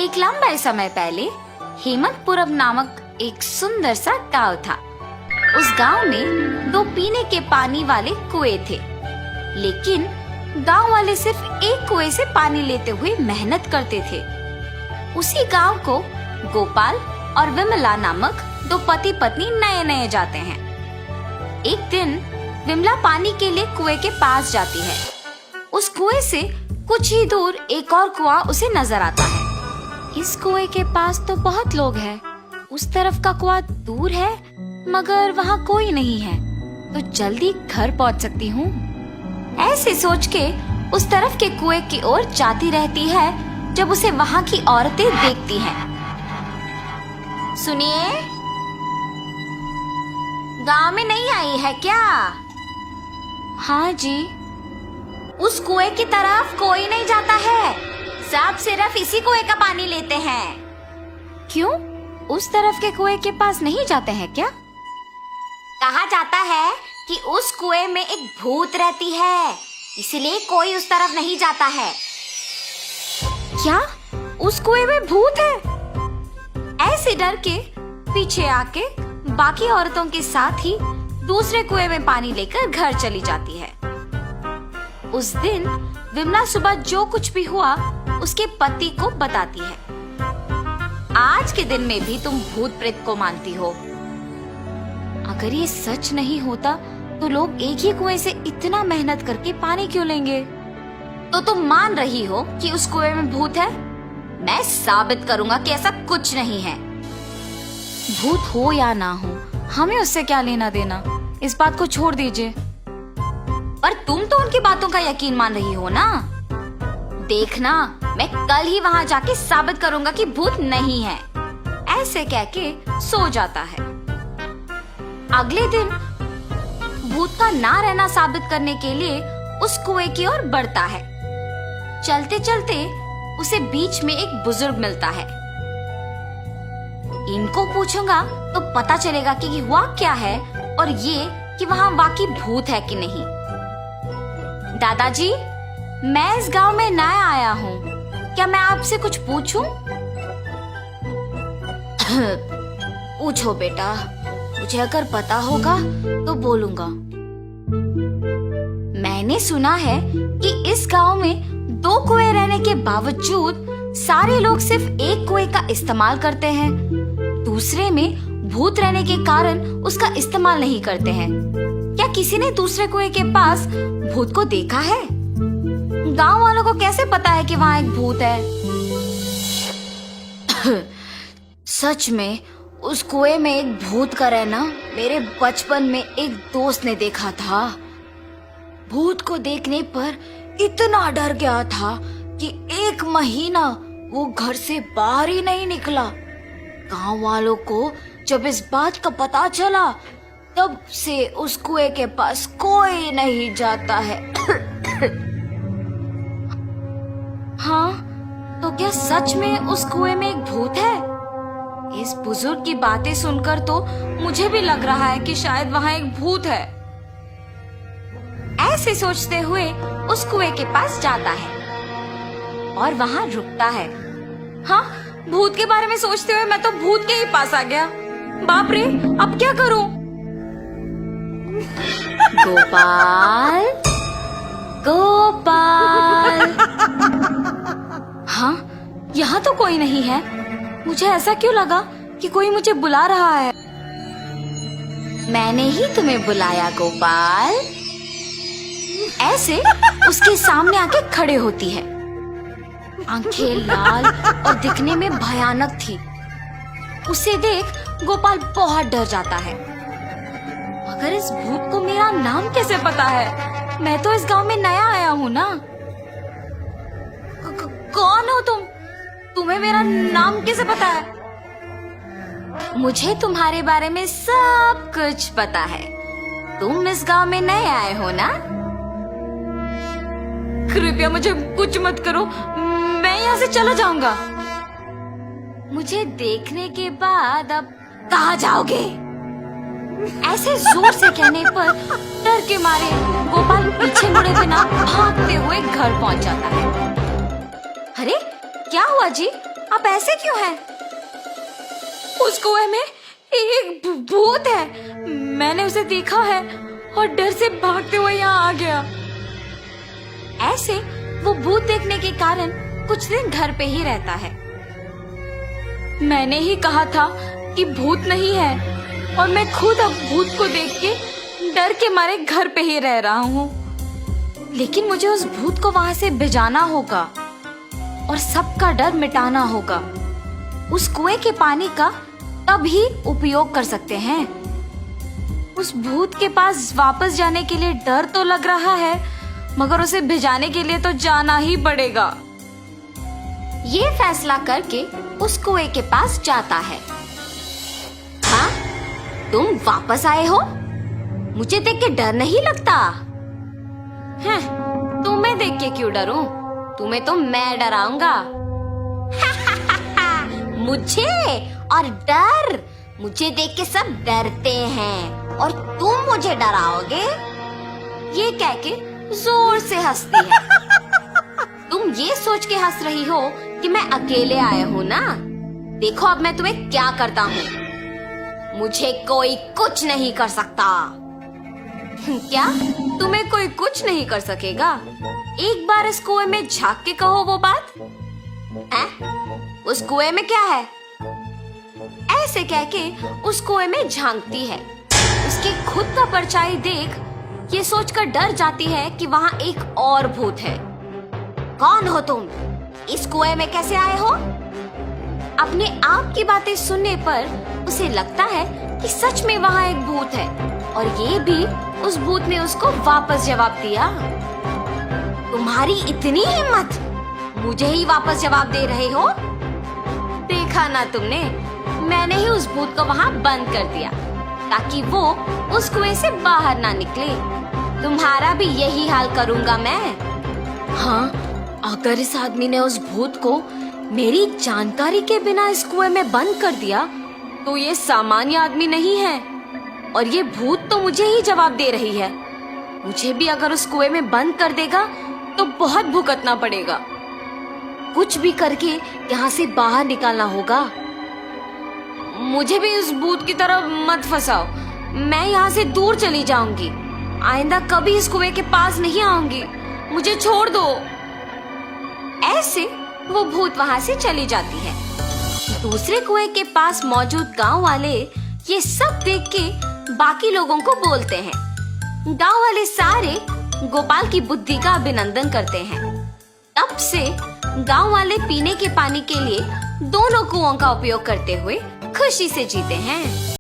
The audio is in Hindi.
एक लंबे समय पहले हेमंतपुरम नामक एक सुंदर सा गांव था। उस गांव में 2 पीने के पानी वाले कुएं थे, लेकिन गांव वाले सिर्फ एक कुएं से पानी लेते हुए मेहनत करते थे। उसी गांव को गोपाल और विमला नामक 2 पति पत्नी नए नए जाते हैं। एक दिन विमला पानी के लिए कुएं के पास जाती है। उस कुएं से कुछ ही दूर एक और कुआं उसे नजर आता है। इस कुएं के पास तो बहुत लोग हैं, उस तरफ का कुआं दूर है मगर वहाँ कोई नहीं है, तो जल्दी घर पहुँच सकती हूँ। ऐसे सोच के उस तरफ के कुएं की ओर जाती रहती है जब उसे वहाँ की औरतें देखती हैं। सुनिए, गांव में नहीं आई है क्या? हाँ जी। उस कुएं की तरफ कोई नहीं जाता है, सब सिर्फ इसी कुएं का पानी लेते हैं। क्यों? उस तरफ के कुएं के पास नहीं जाते हैं क्या? कहा जाता है कि उस कुएं में एक भूत रहती है, इसलिए कोई उस तरफ नहीं जाता है। क्या उस कुएं में भूत है? ऐसे डर के पीछे आके बाकी औरतों के साथ ही दूसरे कुएं में पानी लेकर घर चली जाती है। उस दिन विमला सुबह जो कुछ भी हुआ उसके पति को बताती है। आज के दिन में भी तुम भूत प्रेत को मानती हो। अगर ये सच नहीं होता तो लोग एक ही कुएं से इतना मेहनत करके पानी क्यों लेंगे? तो तुम मान रही हो कि उस कुएं में भूत है? मैं साबित करूंगा कि ऐसा कुछ नहीं है। भूत हो या ना हो, हमें उससे क्या लेना देना, इस बात को छोड़ दीजिए। पर तुम तो उनकी बातों का यकीन मान रही हो ना? देखना, मैं कल ही वहाँ जाके साबित करूंगा कि भूत नहीं है। ऐसे कह के सो जाता है। अगले दिन भूत का ना रहना साबित करने के लिए उस कुएं की ओर बढ़ता है। चलते चलते उसे बीच में एक बुजुर्ग मिलता है। इनको पूछूंगा तो पता चलेगा कि हुआ क्या है और ये कि वहाँ वाकई भूत है कि नहीं। दादाजी, मैं इस गांव में नया आया हूँ, क्या मैं आपसे कुछ पूछूं? पूछो बेटा, मुझे अगर पता होगा तो बोलूंगा। मैंने सुना है कि इस गांव में 2 कुएं रहने के बावजूद सारे लोग सिर्फ एक कुएं का इस्तेमाल करते हैं, दूसरे में भूत रहने के कारण उसका इस्तेमाल नहीं करते हैं। क्या किसी ने दूसरे कुएं के पास भूत को देखा है? गांव वालों को कैसे पता है कि वहाँ एक भूत है? सच में उस कुएं में एक भूत का रहना मेरे बचपन में एक दोस्त ने देखा था। भूत को देखने पर इतना डर गया था कि 1 महीना वो घर से बाहर ही नहीं निकला। गांव वालों को जब इस बात का पता चला तब से उस कुएं के पास कोई नहीं जाता है। हाँ, तो क्या सच में उस कुएं में एक भूत है? इस बुजुर्ग की बातें सुनकर तो मुझे भी लग रहा है कि शायद वहाँ एक भूत है। ऐसे सोचते हुए उस कुएं के पास जाता है और वहाँ रुकता है। हाँ, भूत के बारे में सोचते हुए मैं तो भूत के ही पास आ गया। बाप रे, अब क्या करूं? गोपाल, गोपाल। हाँ, यहाँ तो कोई नहीं है। मुझे ऐसा क्यों लगा कि कोई मुझे बुला रहा है? मैंने ही तुम्हें बुलाया गोपाल। ऐसे उसके सामने आके खड़े होती है। आंखें लाल और दिखने में भयानक थी। उसे देख गोपाल बहुत डर जाता है। मगर इस भूत को मेरा नाम कैसे पता है? मैं तो इस गांव में नया आया हूँ ना। कौन हो तुम? तुम्हें मेरा नाम कैसे पता है? मुझे तुम्हारे बारे में सब कुछ पता है। तुम इस गांव में नए आए हो ना? कृपया मुझे कुछ मत करो, मैं यहाँ से चला जाऊंगा। मुझे देखने के बाद अब कहाँ जाओगे? ऐसे जोर से कहने पर डर के मारे गोपाल पीछे मुड़े बिना भागते हुए घर पहुंच जाता है। अरे क्या हुआ जी? आप ऐसे क्यों हैं? उस कुएं में एक भूत है। मैंने उसे देखा है और डर से भागते हुए यहाँ आ गया। ऐसे वो भूत देखने के कारण कुछ दिन घर पे ही रहता है। मैंने ही कहा था कि भूत नहीं है और मैं खुद अब भूत को देख के डर के मारे घर पे ही रह रहा हूँ। लेकिन मुझे उस भूत को वहां से भिजाना होगा और सबका डर मिटाना होगा। उस कुएं के पानी का तभी उपयोग कर सकते हैं। उस भूत के पास वापस जाने के लिए डर तो लग रहा है, मगर उसे भिजाने के लिए तो जाना ही पड़ेगा। ये फैसला करके उस कुएं के पास जाता है। हाँ, तुम वापस आए हो? मुझे देख के डर नहीं लगता? हैं, तुम्हें देख के क्यों डरूं? तुम्हें तो मैं डराऊंगा। मुझे और डर? मुझे देख के सब डरते हैं और तुम मुझे डराओगे? ये कह के जोर से हंसती है। तुम ये सोच के हंस रही हो कि मैं अकेले आया हूँ ना? देखो अब मैं तुम्हें क्या करता हूँ। मुझे कोई कुछ नहीं कर सकता। क्या? तुम्हें कोई कुछ नहीं कर सकेगा? एक बार इस कुएं में झांक के कहो वो बात। उस कुएं में क्या है? ऐसे कह के उस कुएं में झांकती है। उसकी खुद का परछाई देख ये सोचकर डर जाती है कि वहाँ एक और भूत है। कौन हो तुम? इस कुएं में कैसे आए हो? अपने आप की बातें सुनने पर उसे लगता है कि सच में वहाँ एक भूत है और ये भी उस भूत ने उसको वापस जवाब दिया। तुम्हारी इतनी हिम्मत, मुझे ही वापस जवाब दे रहे हो? देखा ना तुमने, मैंने ही उस भूत को वहाँ बंद कर दिया ताकि वो उस कुएं से बाहर ना निकले। तुम्हारा भी यही हाल करूँगा मैं। हाँ, अगर इस आदमी ने उस भूत को मेरी जानकारी के बिना इस कुएं में बंद कर दिया तो ये सामान्य आदमी नहीं है और ये भूत तो मुझे ही जवाब दे रही है। मुझे भी अगर उस कुएं में बंद कर देगा तो बहुत भुगतना पड़ेगा। कुछ भी करके यहाँ से बाहर निकालना होगा। मुझे भी उस भूत की तरफ मत फंसाओ। मैं यहाँ से दूर चली जाऊंगी। आइंदा कभी इस कुएं के पास नहीं आऊंगी। मुझे छोड़ दो। ऐसे वो भूत वहाँ से चली जाती है। दूसरे कुएं के पास मौजूद गांव वाले ये सब देख के बाकी लोगों को बोलते हैं। गांव वाले सारे गोपाल की बुद्धि का अभिनंदन करते हैं। तब से गांव वाले पीने के पानी के लिए दोनों कुओं का उपयोग करते हुए खुशी से जीते हैं।